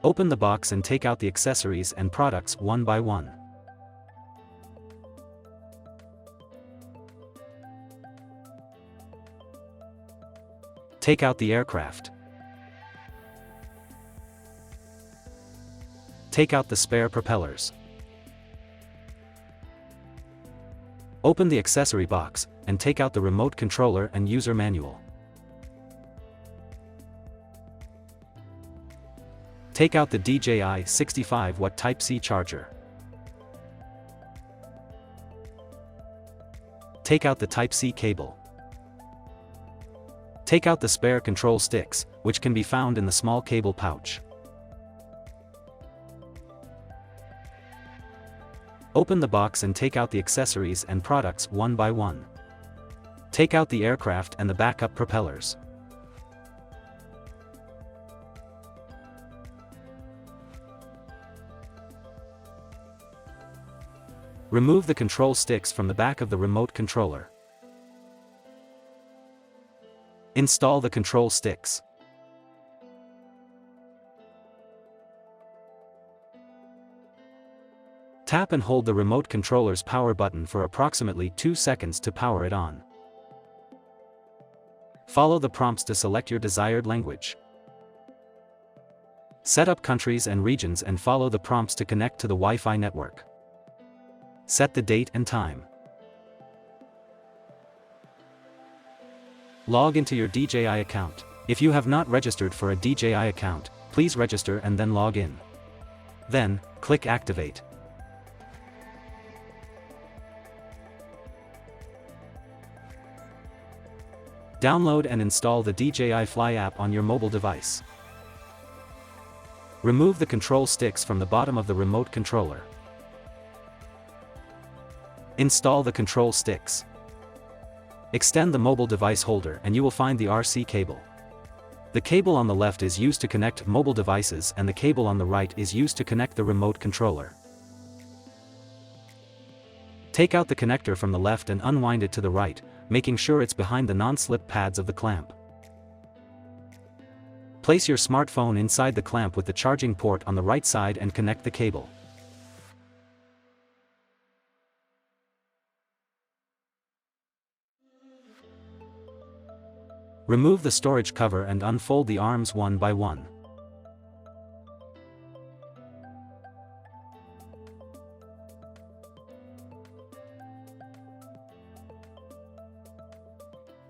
Open the box and take out the accessories and products one by one. Take out the aircraft. Take out the spare propellers. Open the accessory box, and take out the remote controller and user manual. Take out the DJI 65W Type-C charger. Take out the Type-C cable. Take out the spare control sticks, which can be found in the small cable pouch. Open the box and take out the accessories and products one by one. Take out the aircraft and the backup propellers. Remove the control sticks from the back of the remote controller. Install the control sticks. Tap and hold the remote controller's power button for approximately 2 seconds to power it on. Follow the prompts to select your desired language. Set up countries and regions and follow the prompts to connect to the Wi-Fi network. Set the date and time. Log into your DJI account. If you have not registered for a DJI account, please register and then log in. Then, click Activate. Download and install the DJI Fly app on your mobile device. Remove the control sticks from the bottom of the remote controller. Install the control sticks. Extend the mobile device holder and you will find the RC cable. The cable on the left is used to connect mobile devices and the cable on the right is used to connect the remote controller. Take out the connector from the left and unwind it to the right, making sure it's behind the non-slip pads of the clamp. Place your smartphone inside the clamp with the charging port on the right side and connect the cable. Remove the storage cover and unfold the arms one by one.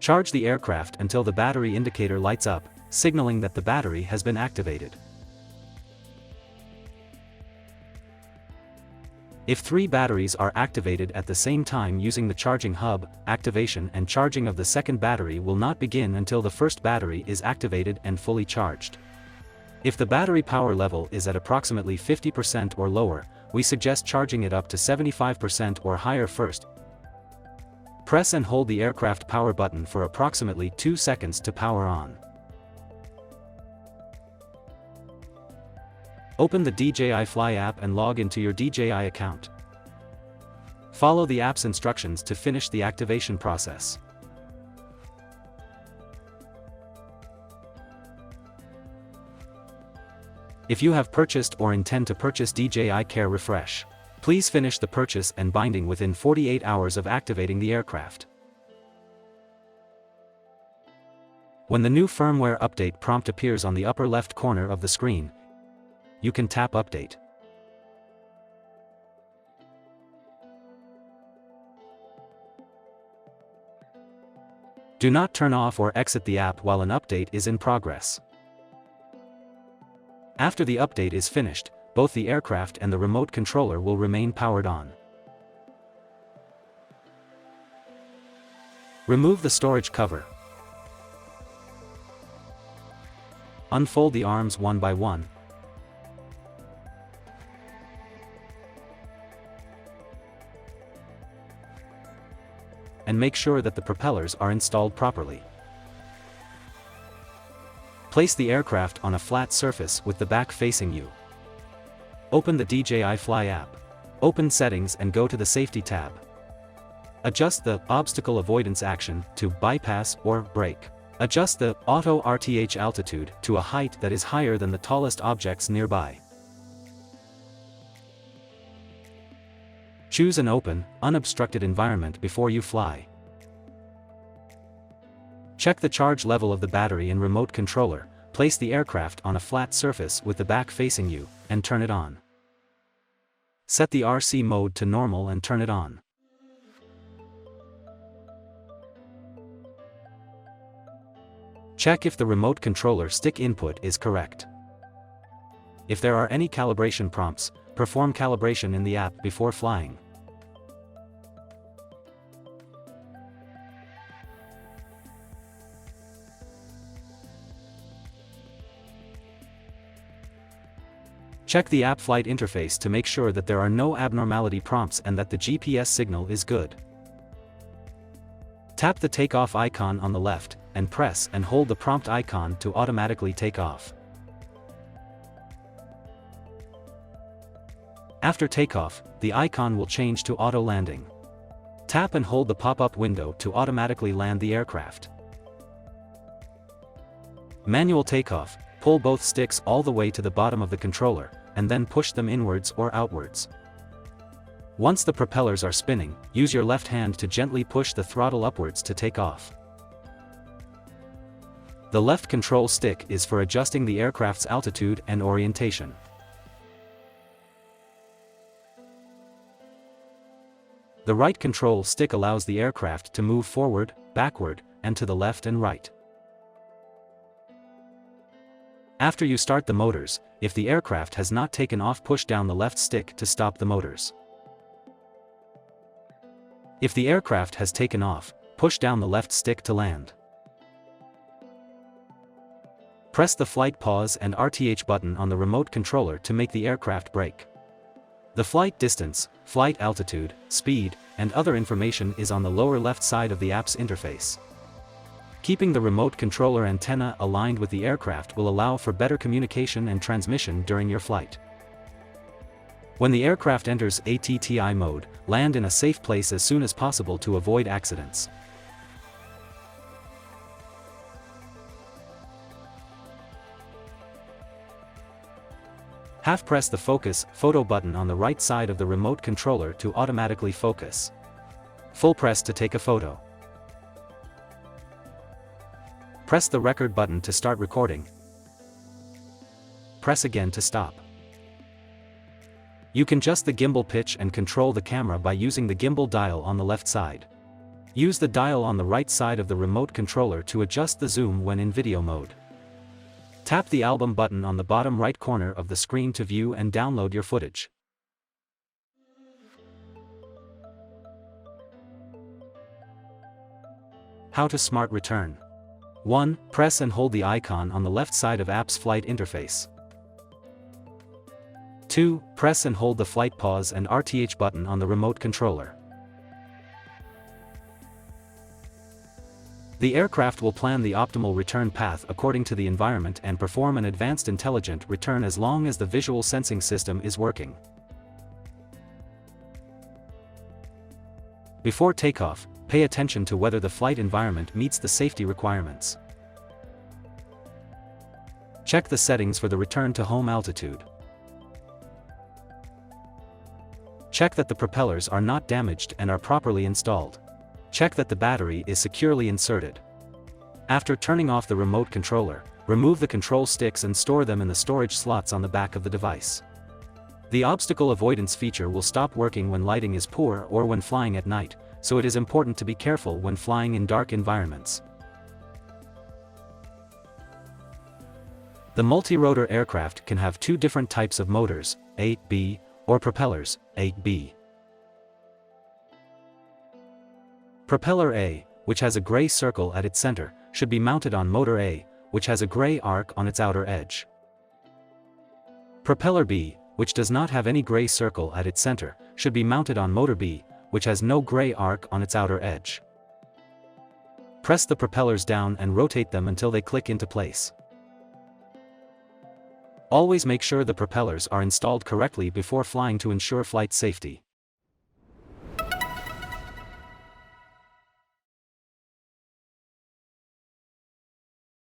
Charge the aircraft until the battery indicator lights up, signaling that the battery has been activated. If 3 batteries are activated at the same time using the charging hub, activation and charging of the second battery will not begin until the first battery is activated and fully charged. If the battery power level is at approximately 50% or lower, we suggest charging it up to 75% or higher first. Press and hold the aircraft power button for approximately 2 seconds to power on. Open the DJI Fly app and log into your DJI account. Follow the app's instructions to finish the activation process. If you have purchased or intend to purchase DJI Care Refresh, please finish the purchase and binding within 48 hours of activating the aircraft. When the new firmware update prompt appears on the upper left corner of the screen, you can tap Update. Do not turn off or exit the app while an update is in progress. After the update is finished, both the aircraft and the remote controller will remain powered on. Remove the storage cover. Unfold the arms one by one. And make sure that the propellers are installed properly. Place the aircraft on a flat surface with the back facing you. Open the DJI Fly app. Open Settings and go to the Safety tab. Adjust the Obstacle Avoidance action to Bypass or Brake. Adjust the auto RTH altitude to a height that is higher than the tallest objects nearby. Choose an open, unobstructed environment before you fly. Check the charge level of the battery and remote controller, place the aircraft on a flat surface with the back facing you, and turn it on. Set the RC mode to normal and turn it on. Check if the remote controller stick input is correct. If there are any calibration prompts, perform calibration in the app before flying. Check the app flight interface to make sure that there are no abnormality prompts and that the GPS signal is good. Tap the takeoff icon on the left, and press and hold the prompt icon to automatically take off. After takeoff, the icon will change to auto landing. Tap and hold the pop-up window to automatically land the aircraft. Manual takeoff, pull both sticks all the way to the bottom of the controller, and then push them inwards or outwards. Once the propellers are spinning, use your left hand to gently push the throttle upwards to take off. The left control stick is for adjusting the aircraft's altitude and orientation. The right control stick allows the aircraft to move forward, backward, and to the left and right. After you start the motors, if the aircraft has not taken off, push down the left stick to stop the motors. If the aircraft has taken off, push down the left stick to land. Press the flight pause and RTH button on the remote controller to make the aircraft brake. The flight distance, flight altitude, speed, and other information is on the lower left side of the app's interface. Keeping the remote controller antenna aligned with the aircraft will allow for better communication and transmission during your flight. When the aircraft enters ATTI mode, land in a safe place as soon as possible to avoid accidents. Half-press the focus photo button on the right side of the remote controller to automatically focus. Full press to take a photo. Press the record button to start recording. Press again to stop. You can adjust the gimbal pitch and control the camera by using the gimbal dial on the left side. Use the dial on the right side of the remote controller to adjust the zoom when in video mode. Tap the album button on the bottom right corner of the screen to view and download your footage. How to smart return. 1. Press and hold the icon on the left side of app's flight interface. 2. Press and hold the flight pause and RTH button on the remote controller. The aircraft will plan the optimal return path according to the environment and perform an advanced intelligent return as long as the visual sensing system is working. Before takeoff, pay attention to whether the flight environment meets the safety requirements. Check the settings for the return to home altitude. Check that the propellers are not damaged and are properly installed. Check that the battery is securely inserted. After turning off the remote controller, remove the control sticks and store them in the storage slots on the back of the device. The obstacle avoidance feature will stop working when lighting is poor or when flying at night, so it is important to be careful when flying in dark environments. The multi-rotor aircraft can have two different types of motors, A, B, or propellers, A, B. Propeller A, which has a gray circle at its center, should be mounted on motor A, which has a gray arc on its outer edge. Propeller B, which does not have any gray circle at its center, should be mounted on motor B, which has no gray arc on its outer edge. Press the propellers down and rotate them until they click into place. Always make sure the propellers are installed correctly before flying to ensure flight safety.